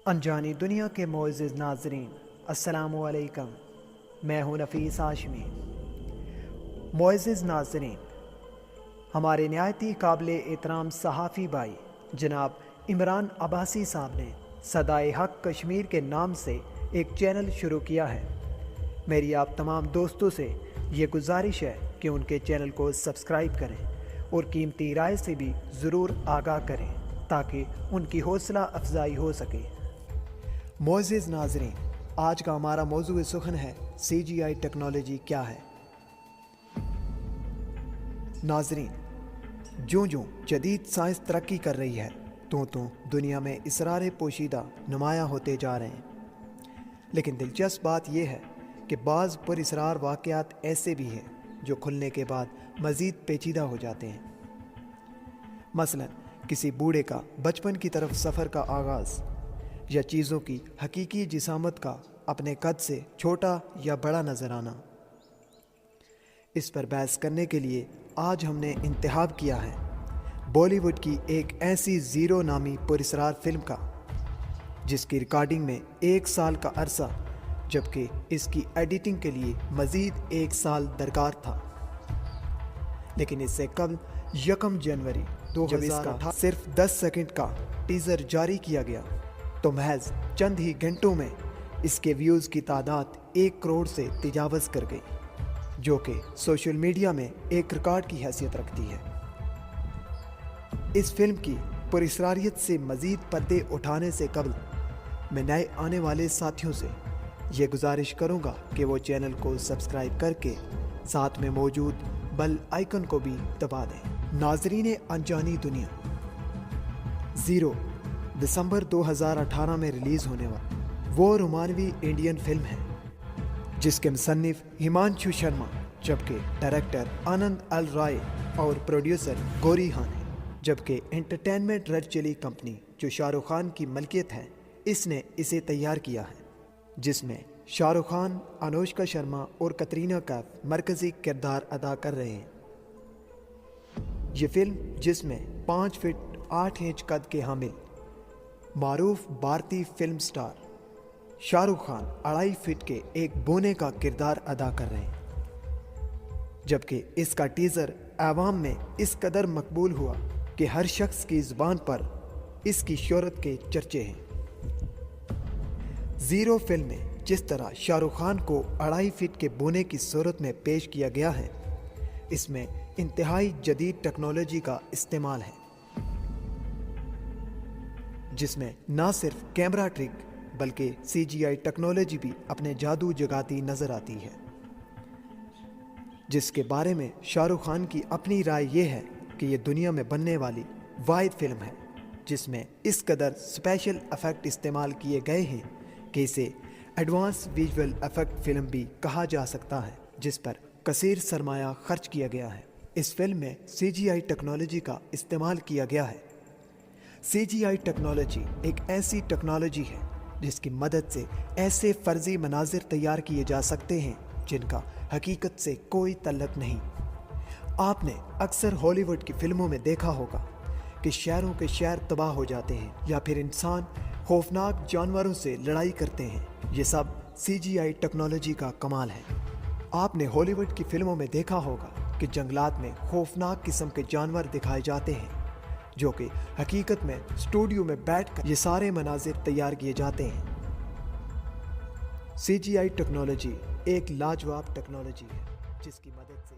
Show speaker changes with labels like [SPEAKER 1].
[SPEAKER 1] انجانی دنیا کے معزز ناظرین، السلام علیکم۔ میں ہوں نفیس ہاشمی۔ معزز ناظرین، ہمارے نہایت قابل احترام صحافی بھائی جناب عمران عباسی صاحب نے صدائے حق کشمیر کے نام سے ایک چینل شروع کیا ہے۔ میری آپ تمام دوستوں سے یہ گزارش ہے کہ ان کے چینل کو سبسکرائب کریں اور قیمتی رائے سے بھی ضرور آگاہ کریں تاکہ ان کی حوصلہ افزائی ہو سکے۔ معزز ناظرین، آج کا ہمارا موضوع سخن ہے CGI ٹیکنالوجی کیا ہے۔ ناظرین، جوں جدید سائنس ترقی کر رہی ہے تو دنیا میں اسرار پوشیدہ نمایاں ہوتے جا رہے ہیں، لیکن دلچسپ بات یہ ہے کہ بعض پر اسرار واقعات ایسے بھی ہیں جو کھلنے کے بعد مزید پیچیدہ ہو جاتے ہیں۔ مثلا کسی بوڑھے کا بچپن کی طرف سفر کا آغاز، یا چیزوں کی حقیقی جسامت کا اپنے قد سے چھوٹا یا بڑا نظر آنا۔ اس پر بحث کرنے کے لیے آج ہم نے انتخاب کیا ہے بالی ووڈ کی ایک ایسی زیرو نامی پراسرار فلم کا، جس کی ریکارڈنگ میں 1 سال کا عرصہ جبکہ اس کی ایڈیٹنگ کے لیے مزید 1 سال درکار تھا، لیکن اس سے قبل 1 جنوری 2018 صرف 10 سیکنڈ کا ٹیزر جاری کیا گیا تو محض چند ہی گھنٹوں میں اس کے ویوز کی تعداد 1 کروڑ سے تجاوز کر گئی، جو کہ سوشل میڈیا میں ایک ریکارڈ کی حیثیت رکھتی ہے۔ اس فلم کی پراسراریت سے مزید پردے اٹھانے سے قبل میں نئے آنے والے ساتھیوں سے یہ گزارش کروں گا کہ وہ چینل کو سبسکرائب کر کے ساتھ میں موجود بیل آئیکن کو بھی دبا دیں۔ ناظرین انجانی دنیا، 0 دسمبر 2018 میں ریلیز ہونے والی وہ رومانوی انڈین فلم ہے جس کے مصنف ہمانشو شرما جبکہ ڈائریکٹر آنند ایل رائے اور پروڈیوسر گوری خان ہے، جبکہ انٹرٹینمنٹ ریڈ چلی کمپنی جو شاہ رخ خان کی ملکیت ہے اس نے اسے تیار کیا ہے، جس میں شاہ رخ خان، انوشکا شرما اور کترینہ کیف مرکزی کردار ادا کر رہے ہیں۔ یہ فلم جس میں 5 فٹ 8 انچ قد کے حامل معروف بھارتی film star Shah Rukh Khan 2.5 fit کے ایک بونے کا کردار ادا کر رہے ہیں، جبکہ اس کا ٹیزر عوام میں اس قدر مقبول ہوا کہ ہر شخص کی زبان پر اس کی شہرت کے چرچے ہیں۔ 0 فلم میں جس طرح شاہ رخ خان کو 2.5 فٹ کے بونے کی صورت میں پیش کیا گیا ہے، اس میں انتہائی جدید ٹیکنالوجی کا استعمال ہے، جس میں نہ صرف کیمرہ ٹرک بلکہ CGI ٹیکنالوجی بھی اپنے جادو جگاتی نظر آتی ہے، جس کے بارے میں شاہ رخ خان کی اپنی رائے یہ ہے کہ یہ دنیا میں بننے والی واحد فلم ہے جس میں اس قدر اسپیشل ایفیکٹ استعمال کیے گئے ہیں کہ اسے ایڈوانس ویژول ایفیکٹ فلم بھی کہا جا سکتا ہے، جس پر کثیر سرمایہ خرچ کیا گیا ہے۔ اس فلم میں CGI ٹیکنالوجی کا استعمال کیا گیا ہے۔ CGI ٹیکنالوجی ایک ایسی ٹیکنالوجی ہے جس کی مدد سے ایسے فرضی مناظر تیار کیے جا سکتے ہیں جن کا حقیقت سے کوئی تعلق نہیں۔ آپ نے اکثر ہالی ووڈ کی فلموں میں دیکھا ہوگا کہ شہروں کے شہر تباہ ہو جاتے ہیں یا پھر انسان خوفناک جانوروں سے لڑائی کرتے ہیں۔ یہ سب CGI ٹیکنالوجی کا کمال ہے۔ آپ نے ہالی ووڈ کی فلموں میں دیکھا ہوگا کہ جنگلات میں خوفناک قسم کے جانور دکھائے جاتے ہیں، جو کہ حقیقت میں اسٹوڈیو میں بیٹھ کر یہ سارے مناظر تیار کیے جاتے ہیں۔ CGI ٹیکنالوجی ایک لاجواب ٹیکنالوجی ہے جس کی مدد سے